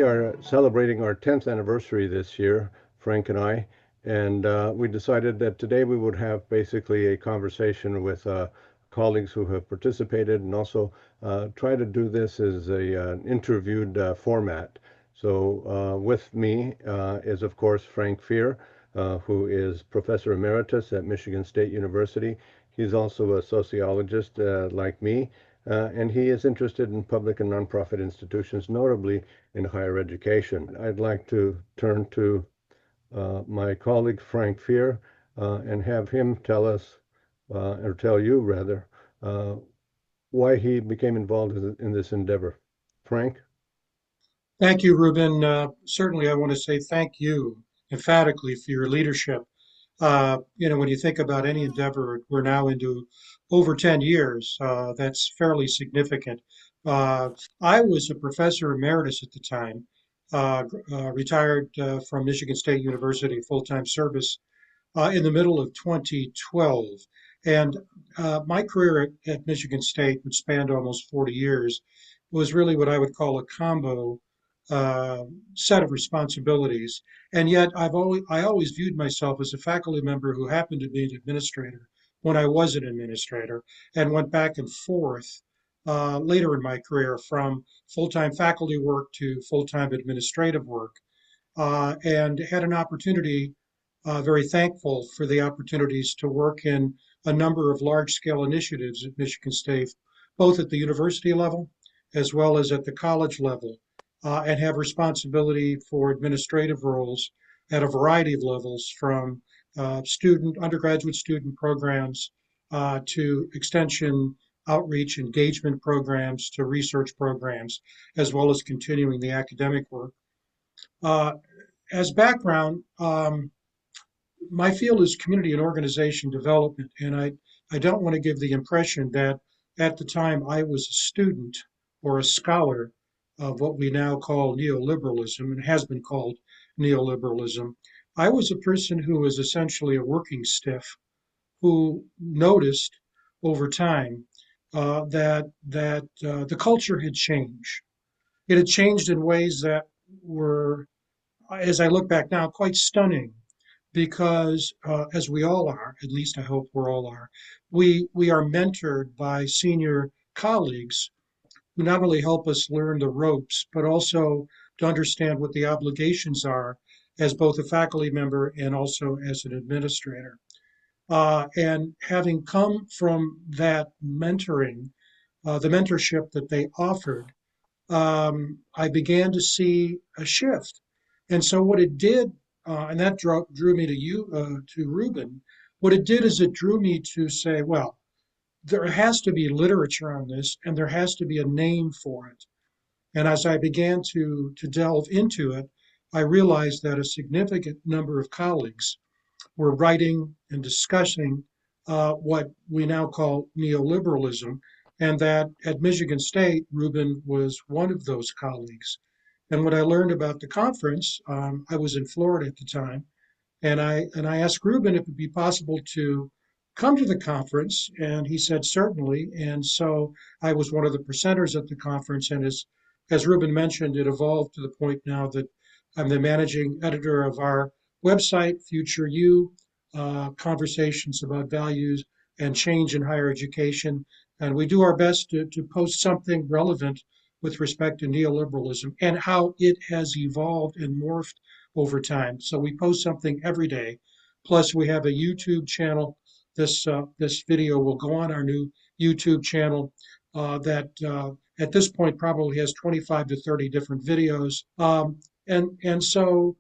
are celebrating our 10th anniversary this year, Frank and I, and we decided that today we would have basically a conversation with colleagues who have participated and also try to do this as an interviewed format. So with me is, of course, Frank Fear, who is Professor Emeritus at Michigan State University. He's also a sociologist like me, and he is interested in public and nonprofit institutions, notably in higher education. I'd like to turn to my colleague Frank Fear and have him tell us, or tell you rather, uh, why he became involved in this endeavor. Frank? Thank you, Ruben. Certainly, I want to say thank you emphatically for your leadership. When you think about any endeavor, we're now into over 10 years. That's fairly significant. Uh, I was a professor emeritus at the time, retired from Michigan State University full-time service in the middle of 2012. And my career at Michigan State, which spanned almost 40 years, was really what I would call a combo uh, set of responsibilities. And yet, I always viewed myself as a faculty member who happened to be an administrator when I was an administrator, and went back and forth later in my career from full-time faculty work to full-time administrative work, and had an opportunity. Very thankful for the opportunities to work in a number of large-scale initiatives at Michigan State, both at the university level as well as at the college level, and have responsibility for administrative roles at a variety of levels, from undergraduate student programs to extension outreach engagement programs to research programs, as well as continuing the academic work. Uh, as background, my field is community and organization development, and I don't want to give the impression that at the time I was a student or a scholar of what we now call neoliberalism and has been called neoliberalism. I was a person who was essentially a working stiff who noticed over time that the culture had changed. It had changed in ways that were, as I look back now, quite stunning because as we all are, at least I hope we're all are, we are mentored by senior colleagues who not only help us learn the ropes, but also to understand what the obligations are as both a faculty member and also as an administrator. And having come from that mentoring, the mentorship that they offered, I began to see a shift. And so what it did, and that drew me to you, to Ruben, what it did is it drew me to say, well, there has to be literature on this and there has to be a name for it. And as I began to delve into it, I realized that a significant number of colleagues were writing and discussing what we now call neoliberalism, and that at Michigan State, Ruben was one of those colleagues. And when I learned about the conference, I was in Florida at the time, and I asked Ruben if it would be possible to come to the conference, and he said certainly. And so I was one of the presenters at the conference, and as Ruben mentioned, it evolved to the point now that I'm the managing editor of our website, FutureU, conversations about values and change in higher education. And we do our best to post something relevant with respect to neoliberalism and how it has evolved and morphed over time. So we post something every day. Plus, we have a YouTube channel. This video will go on our new YouTube channel that at this point probably has 25 to 30 different videos. And so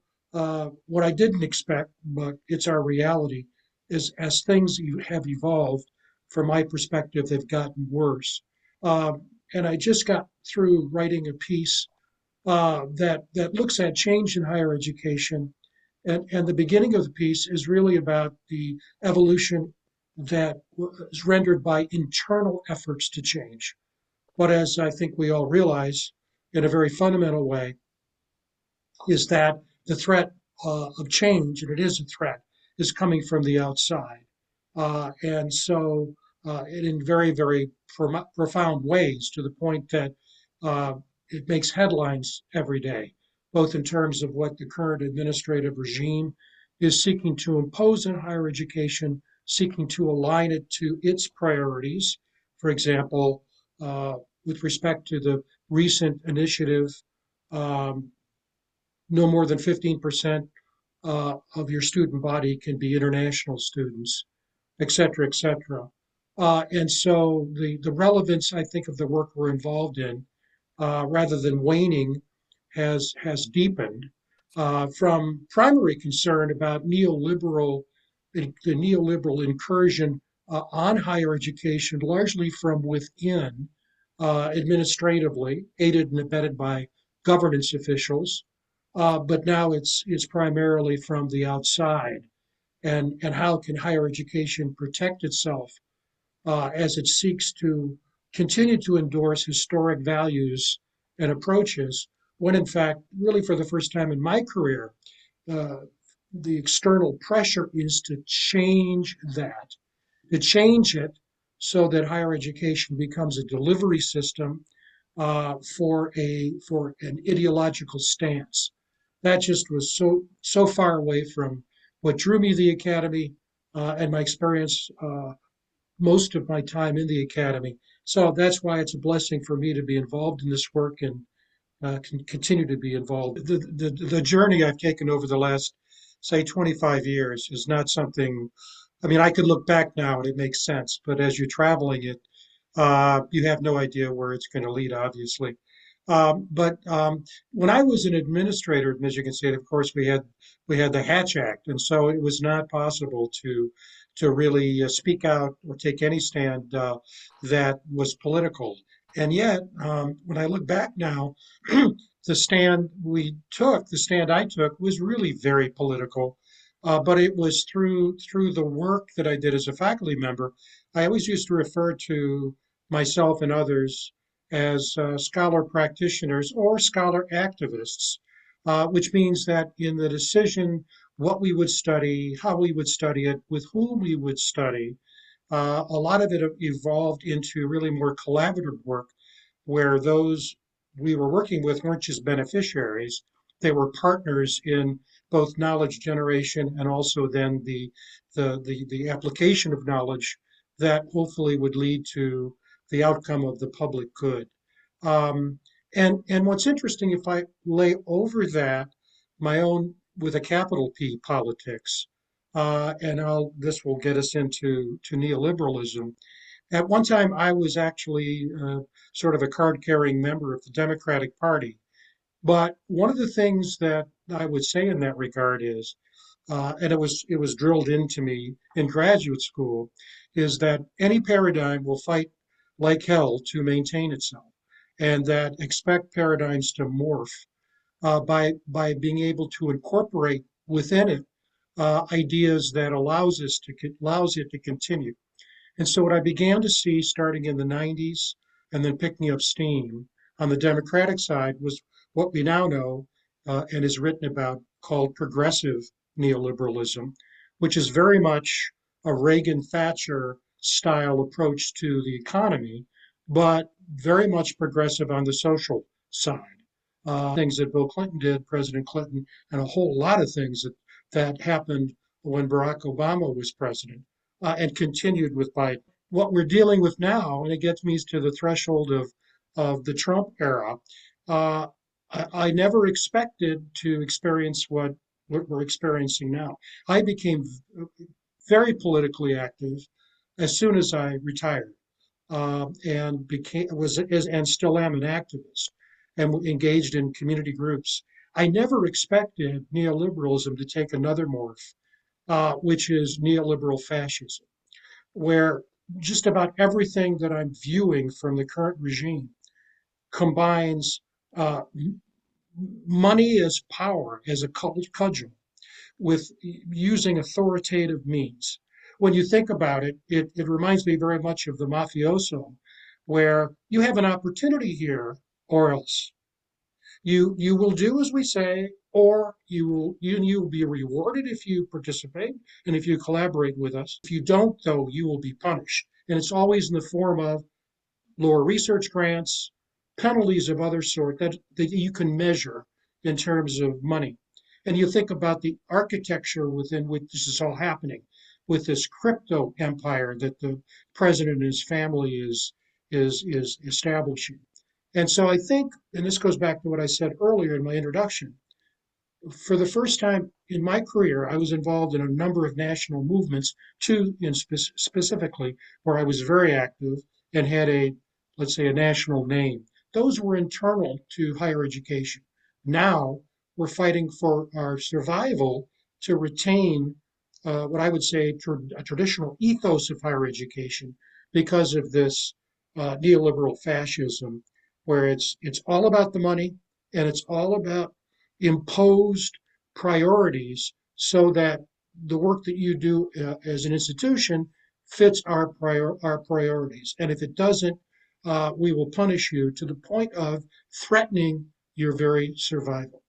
what I didn't expect, but it's our reality, is as things have evolved, from my perspective, they've gotten worse. And I just got through writing a piece that looks at change in higher education. And the beginning of the piece is really about the evolution that was rendered by internal efforts to change. But as I think we all realize in a very fundamental way, is that the threat of change, and it is a threat, is coming from the outside. And so, in very, very profound ways, to the point that it makes headlines every day. both in terms of what the current administrative regime is seeking to impose on higher education, seeking to align it to its priorities. For example, with respect to the recent initiative, um, no more than 15% of your student body can be international students, et cetera, et cetera. And so the relevance, I think, of the work we're involved in, rather than waning, has deepened from primary concern about the neoliberal incursion on higher education, largely from within, administratively, aided and abetted by governance officials. But now it's primarily from the outside. And how can higher education protect itself as it seeks to continue to endorse historic values and approaches, when in fact, really for the first time in my career, uh, the external pressure is to change that, to change it so that higher education becomes a delivery system for an ideological stance. That just was so far away from what drew me to the academy and my experience most of my time in the academy. So that's why it's a blessing for me to be involved in this work and can continue to be involved. The journey I've taken over the last, say, 25 years is not something. I mean, I could look back now and it makes sense, but as you're traveling it, you have no idea where it's going to lead, obviously. But when I was an administrator at Michigan State, of course, we had the Hatch Act, and so it was not possible to really speak out or take any stand that was political. And yet, when I look back now, the stand I took, was really very political. But it was through the work that I did as a faculty member. I always used to refer to myself and others as scholar practitioners or scholar activists, which means that in the decision what we would study, how we would study it, with whom we would study, a lot of it evolved into really more collaborative work where those we were working with weren't just beneficiaries, they were partners in both knowledge generation and also then the application of knowledge that hopefully would lead to the outcome of the public good. Um, and what's interesting, if I lay over that my own with a capital P politics, and this will get us into neoliberalism. At one time, I was actually sort of a card-carrying member of the Democratic Party. But one of the things that I would say in that regard is, and it was drilled into me in graduate school, is that any paradigm will fight like hell to maintain itself, and that expect paradigms to morph by being able to incorporate within it ideas that allows it to continue. And so what I began to see starting in the 90s and then picking up steam on the Democratic side was what we now know and is written about called progressive neoliberalism, which is very much a Reagan Thatcher style approach to the economy, but very much progressive on the social side. Things that Bill Clinton did, President Clinton, and a whole lot of things that happened when Barack Obama was president and continued with Biden. What we're dealing with now, and it gets me to the threshold of the Trump era, uh, I never expected to experience what we're experiencing now. I became very politically active as soon as I retired, and became was is and still am an activist and engaged in community groups. I never expected neoliberalism to take another morph, which is neoliberal fascism, where just about everything that I'm viewing from the current regime combines uh, money as power, as a cudgel, with using authoritative means. When you think about it, it reminds me very much of the mafioso, where you have an opportunity here, or else you will do as we say, or you will be rewarded if you participate and if you collaborate with us. If you don't, though, you will be punished, and it's always in the form of lower research grants, penalties of other sort that you can measure in terms of money. And you think about the architecture within which this is all happening, with this crypto empire that the president and his family is establishing. And so I think, and this goes back to what I said earlier in my introduction, for the first time in my career, I was involved in a number of national movements, two in specifically, where I was very active and had a, let's say, a national name. Those were internal to higher education. Now we're fighting for our survival to retain what I would say a traditional ethos of higher education because of this neoliberal fascism, where it's all about the money and it's all about imposed priorities so that the work that you do as an institution fits our priorities. And if it doesn't, we will punish you to the point of threatening your very survival.